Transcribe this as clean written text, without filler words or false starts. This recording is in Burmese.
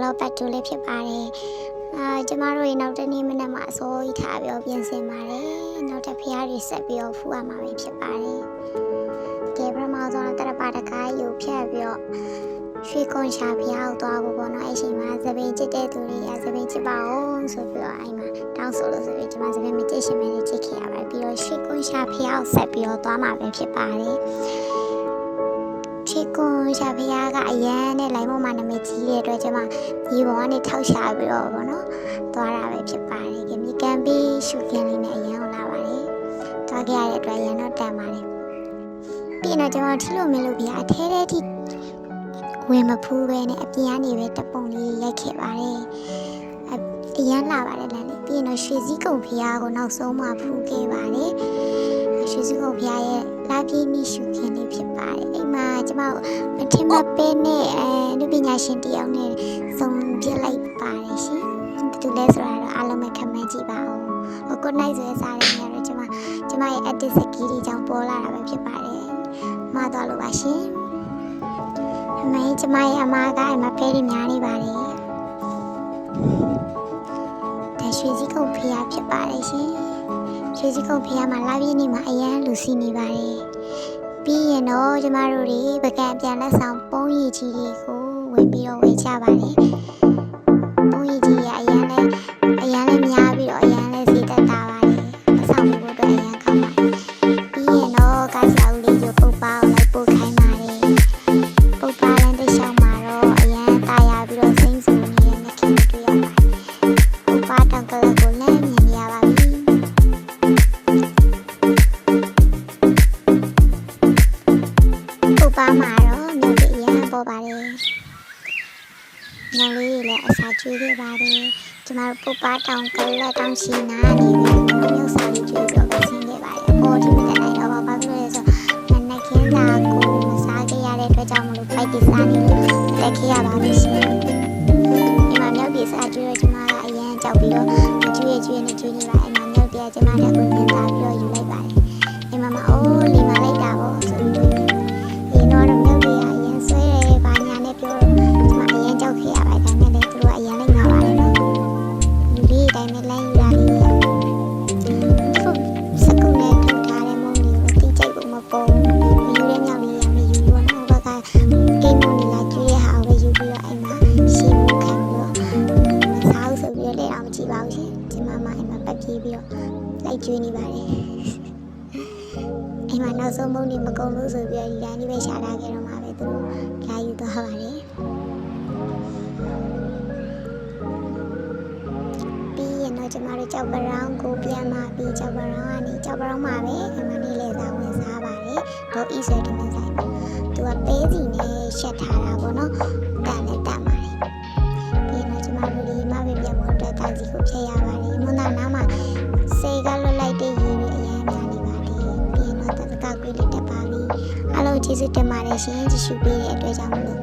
လောပတ်တူလေးဖြစ်ပါတယ်ကျမတို့ရေနောက်တနေ့မနက်မှာအစိုးရထားပြီးပြင်ဆင်ပါတယ်နောက်တစ်ဖျားတွေဆက်ပြီးတော့ဖူးရမှာပဲဖြစ်ပါတယ်ကဲပထမဆုံးတရပါတကားယူဖြတ်ပြီးတော့ရွှေကုန်းရှာဖျားကိုသွားဖို့ပေါ့နော်အဲ့ချိန်မှာသပင်ချစ်တဲ့သူတွေကသပင်ချစ်ပါအောင်ဆိုပြီးတော့အဲ့မှာတောင်းဆိုလို့ဆိုပြီးကျမသပင်မချစ်ရှင်မင်းချစ်ခဲ့ရပါတယ်ပြီးတော့ရွှေကုန်းရှာဖျားကိုဆက်ပြီးတော့သွားမှာပဲဖြစ်ပါတယ်ချစ်ကွန်ရှာဖျားကအရန်နဲ့လိုင်းပေါ်မှာနာမည်ကြီးတဲ့အတွက်ကျမဒီပေါ်ကနေထောက်ရှာပြီးတော့ပေါ့နော်သွားတာပဲဖြစ်ပါတယ်ကမြေကန်ပြီးရှုခင်းလေးနဲ့အရန်လာပါတယ်သွားခဲ့ရတဲ့အတွက်ရန်တော့တန်ပါတယ်ပြီးတော့ကျမထီလို့မလို့ပြအထဲထဲထိဝင်မဖူးပဲနဲ့အပြင်ကနေပဲတပုံလေးရိုက်ခဲ့ပါတယ်အရန်လာပါတယ်လမ်းလေးပြီးတော့ရွှေစည်းကုံဖျားကိုနောက်ဆုံးမှဖူးခဲ့ပါတယ်ရွှေစည်းကုံဖျားရဲ့လာပြေးမိရှုခင်းလေးဖြစ်ပါတယ်အိမ်မှာကျမမထင်မပဲနဲ့လူပညာရှင်တယောက်နဲ့ဆုံပြလိုက်ပါတယ်ရှင်သူလဲဆိုတာတော့အားလုံးပဲခံမှန်းကြည့်ပါဦးကိုနိုင်ဆိုရစားတဲ့နေရာတော့ကျမရဲ့ edit စကီးတွေကြောင့်ပေါ်လာတာပဲဖြစ်ပါတယ်မှားသွားလို့ပါရှင်အမေကျမရဲ့အမကအိမ်မှာဖဲတွေများနေပါတယ်ဒါရွှေစည်းကုတ်ဖျားဖြစ်ပါတယ်ရှင်ရွှေစည်းကုတ်ဖျားမှာလာပြည့်နေမှာအရန်လူစီနေပါတယ်ပြီးရင်တော့ကျမတို့တွေပကံပြန်လက်ဆောင်ပုံးရည်ကြီးတွေကိုဝင်ပြီးတော့ဝေချပါတယ်ပုံးရည်ကြီးကအရန်လဲများပြီးတော့အရန်လဲစီတက်တာပါတယ်လက်ဆောင်ဖို့အတွက်အရန်ကောင်းပါတယ်ပြီးရင်တော့ကားစားဦးလေးကိုပုတ်ပေါင်းလိုက်ပို့ခိုင်းပါတယ်ပုတ်ပါလန်းတဲ့ရှောင်းမှာတော့အရန်တာယာပြီးတော့စိမ့်စုံနေတဲ့နှခင်တွေ့ရပါတယ်ပုတ်ပါတောင်ကလေးကိုလည်းမြင်ရပါပြီပုတ်ပါမှာတော့မြို့ကြီးအရန်ပေါ်ပါတယ်နောက်လေးလည်းအစာကျွေးခဲ့ပါတယ်ကျမတို့ပုတ်ပါတောင်ကလေးတောင်ချီနာနေတယ်မြို့စာလေးကျွေးပြီးတော့ဆင်းခဲ့ပါတယ်အော်ဒီမတက်နိုင်တော့ဘာဖြစ်လို့လဲဆိုတော့နက်ခင်းစာကိုမစားခဲ့ရတဲ့အတွက်ကြောင့်မလို့ဖိုက်တီစားနေလို့တက်ခဲ့ရပါလိမ့်ရှင်ဒီမှာမြောက်ပြည်စာကျွေးတော့ကျမကအရန်ကြောက်ပြီးတော့ကျွေးနေပါအဲ့မှာမြောက်ပြည်ကျမလည်းကိုမြင်လာပြီးတော့ယူလိုက်ပါတယ်ဒီမှာအိုးလီမာလိုက်တာပေါ့ဆိုပြီးဒီတော့မြောက်ပြည်အရန်ဆွဲတယ်ဘာညာနဲ့ပြောတော့ကျမအရန်ကြောက်ခဲ့ရပါတယ်ဒါနဲ့လည်းသူတို့အရန်လိုက်ငါပါတယ်နော်လူလေးအတိုင်းပဲလမ်းယူတာလေးစကုနဲ့ထုတ်ထားတဲ့မုံတွေကိုတိကျပုံမပေါ်ဘူးယူတဲ့မြောက်လေးရမယ်ယူလို့နော်ဘက်ကကိန်းမုံလေးလာကျွေးရအောင်ပဲယူပြီးတော့အိမ်မှာရှင်းမှုခံပြီးတော့စားဦးဆိုပြီးတော့လက်အောင်မကြည့်ပါဘူးရှင်ဒီမှာအိမ်မှာပတ်ပြေးပြီးတော့လိုက်ကျွေးနေပါတယ်အိမ်မှာနောက်ဆုံးမုံတွေမကုန်လို့ဆိုပြီးတော့ဒီတိုင်းလေးပဲရှာထားခဲ့တော့မှပဲသူတို့လာယူသွားပါတယ်ကျမတို့ကြောက်ပရောင်းကိုပြန်มาပြီးကြောက်ပရောင်းကနေကြောက်ပရောင်းမှာပဲခမလေးလေသာဝင်စားပါတယ်ဒေါ်ဤဆွဲတင်နေဆိုင်သူကပဲစီနဲ့ရှက်ထားတာပေါ့နော်တန်နဲ့တန်ပါတယ်ပြီးတော့ကျမတို့ဒီမပဲပြန်ဖို့အတွက်တာစီကိုဖြည့်ရပါတယ်မွန်းသားနားမှာစေကလွတ်လိုက်တဲ့ရေတွေအရင်များနေပါတယ်ပြီးတော့တက္ကကွေးလေးတက်ပါပြီအားလုံးကျေးဇူးတင်ပါတယ်ရှင်ကြည့်ရှုပေးတဲ့အတွက်ကြောင့်မလို့